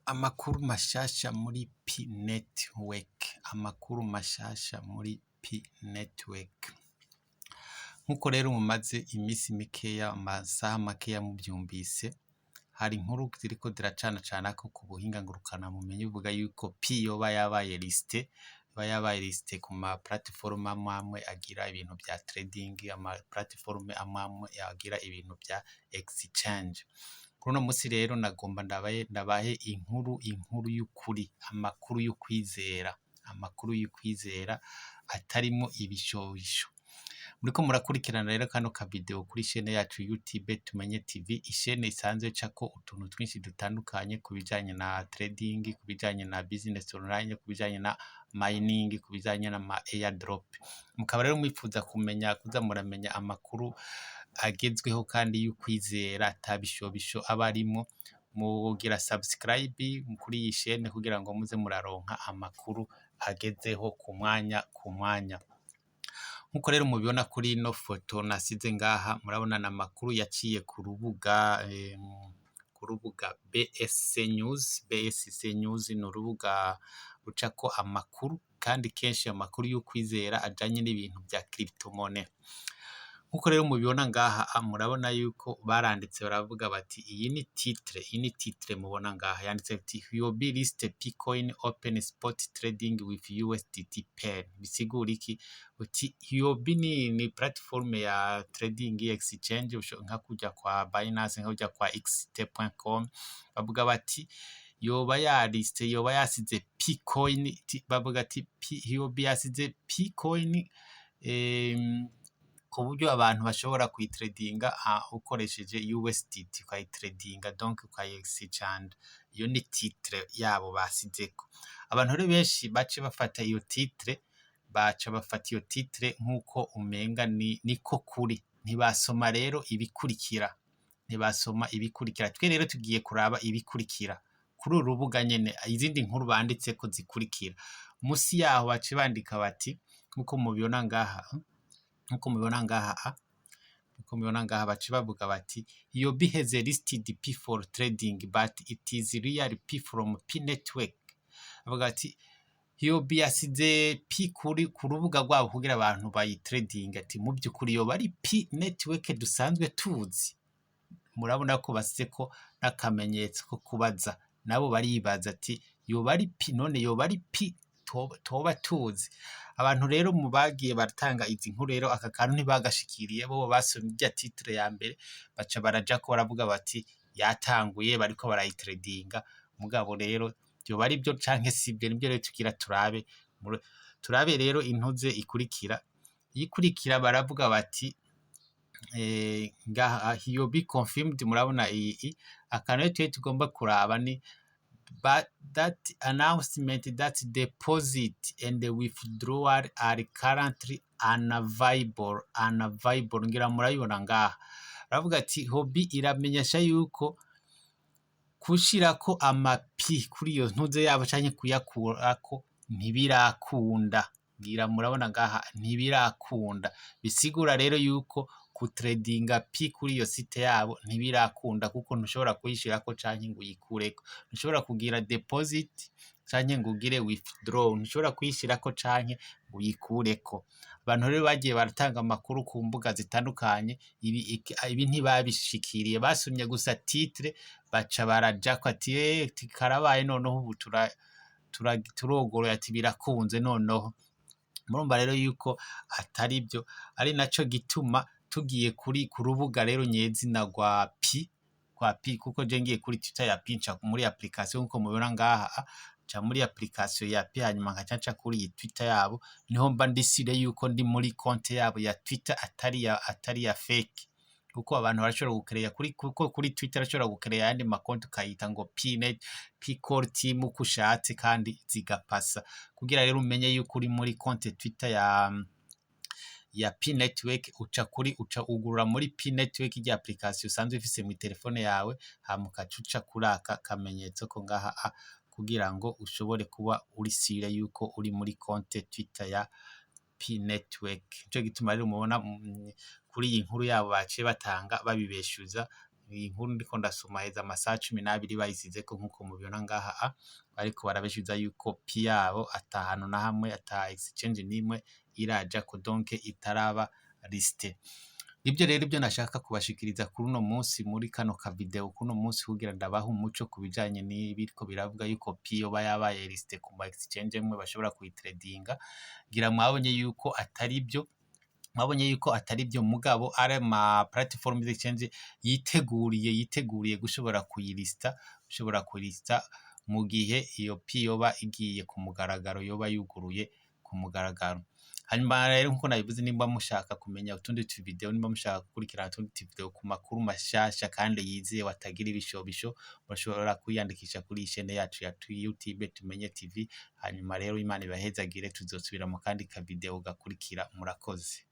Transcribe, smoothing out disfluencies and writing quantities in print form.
Amakuru mashasha muri P network. Amakuru mashasha muri P network. Nkuko rero mumaze imisi mikeya, amasaha makeya muvyumvise, hari inkuru ziriko ziracana ko ku buhinga ngurukana mumenye uvuga yuko P yoba yabaye liste ku ma platform amwe agira ibintu bya trading, ama platform amwe agira ibintu bya exchange. Kuno musi rero nagomba ndabahe inkuru y'ukuri, amakuru y'ukwizera atarimo ibishobisho. Muriko murakurikirana rero kano ka video kuri chaîne yacu YouTube Tumenye TV, ishene isanzwe cako utuntu twinshi dutandukanye kubijanye na trading, kubijanye na business online, kubijanye na mining, kubijanye na ma airdrop. Mukaba rero mwifuza kuza muramenya amakuru agezweho kandi y'ukwizera atabishobisho abarimo, mugira subscribe kuri iyi chaîne kugira ngo muze muraronka amakuru agezeho ku mwanya. Nkuko rero mubibona kuri ino foto nasize ngaha, murabona na makuru yaciye ku rubuga BSC News ni urubuga rucako amakuru kandi kenshi amakuru y'ukwizera ajanye n'ibintu bya crypto money. Nkuko rero mubibona ngaha, murabona yuko baranditse baravuga bati iyi ni titre mubona ngaha yanditse ati "Will be list Bitcoin open spot trading with USDT pair." Bisigura iki? Uti Huobi ni platform ya trading exchange nka kujya kwa Binance, nka kujya kwa xt.com. bavuga bati yoba yasize Bitcoin, bavuga ati Huobi yasize Bitcoin ku buryo abantu bashobora kuyitradinga ukoresheje USDT, ukayitradinga donc ukayexchange. Iyo ni titre yabo basizeko. Abantu rero benshi bace bafata iyo titre, nkuko umenga niko kuri, ntibasoma rero ibikurikira. Twe rero tugiye kuraba ibikurikira kuri urubuga nyene, izindi nkuru banditse ko zikurikira. Musi yaho bace bandika bati nkuko mubibona ngaha bace bavuga bati Huobi has listed P for trading but it is really P from P network. Bavuga ati Huobi yasize P ku rubuga rwabo kugira abantu bayitrading, ati mu byukuri yoba ari P network dusanzwe tuzi. Murabona ko baseko n'akamenyetso ko kubaza, nabo baribaza ati yoba ari P, none yoba ari P toba tuzi. Abantu rero mu bagiye baratanga izi nkuru rero aka kantu ntibagashikiriye, bo basomye irya titre ya mbere baca baraja ko baravuga bati yatanguye bariko barayitradinga. Mugabo rero yoba ari byo canke sibyo, nibyo rero tugira turabe rero intuze ikurikira baravuga bati ngaha Huobi confirmed. Murabona iyi akantu rero tugomba kuraba ni but that announcement that deposit and the withdrawal are currently unavailable. Ngira murayibona ngaha baravuga ati Huobi iramenyesha yuko kushirako amapi kuri iyo ntuze yabo canke kuyakurako ntibirakunda. Ngira murabona ngaha ntibirakunda, bisigura rero yuko kutradinga P kuri iyo site yabo ntibirakunda, kuko ntushobora kuyishirako canke ngo uyikureko, ntushobora kugira deposit canke ngo ugire withdraw, ntushobora kuyishirako canke ngo uyikureko. Abantu rero bagiye baratanga amakuru ku mbuga zitandukanye, ibi ntibabishikiriye, basumye gusa titre baca barajako ati karabaye noneho ubu turogoroye, ati birakunze noneho. Murumva rero yuko atari byo, ari naco gituma tugiye ku rubuga rero nyezina rwa P, kuko je ngiye kuri Twitter ya P nca muri application nkuko mubibona ngaha, nca muri application ya P hanyuma nkaca kuri iyi Twitter yabo, niho mba ndisire yuko ndi muri konte yabo ya Twitter atari ya fake. Kuko abantu barashobora gukereya kuko kuri Twitter arashobora gukereya yandi makonti ukayita ngo P core team uko ushatse kandi zigapasa. Kugira rero umenye yuko uri muri konte Twitter ya P network, uca ugurura muri P network ya application usanzwe ufise mu telefone yawe, hamukacuca kuri aka kamenyetso ko ngaha kugira ngo ushobore kuba uri sire yuko uri muri konte Twitter ya P network. Ico gituma rero mubona kuri iyi nkuru yabo baciye batanga babibeshuza iyi nkuru ndiko ndasoma heza amasaha 12 bayisizeko nkuko mubibona ngaha, ariko barabeshuza yuko pi yabo atahano na hamwe ata exchange nimwe iraja ko donc itaraba liste. Ibyo rero ibyo nashaka kubashikiriza kuri uno munsi muri kano ka video kuno munsi kugira ndabaha umuco kubijanye n'ibiriko biravuga yuko pi yoba yabaye liste ku ma exchange mwe bashobora kuyitradinga, gira mwabonye yuko atari byo, mwabonye yuko atari byo mugabo are ma platform exchange yiteguriye gushobora kuyilista, ushobora kuyilista mu gihe iyo pi yoba igiye ku mugaragaro, yoba yuguruye ku mugaragaro. Hanyuma rero nkuko nabivuze, nimba mushaka kumenya utundi video, nimba mushaka gukurikirana utundi video ku makuru mashasha kandi yiziye watagira ibishobisho, bashobora kwiyandikisha kuri chaine yacu ya YouTube Tumenye TV. Hanyuma rero Imana ibahezagire, tuzosubira mu kandi ka video gakurikira. Murakoze.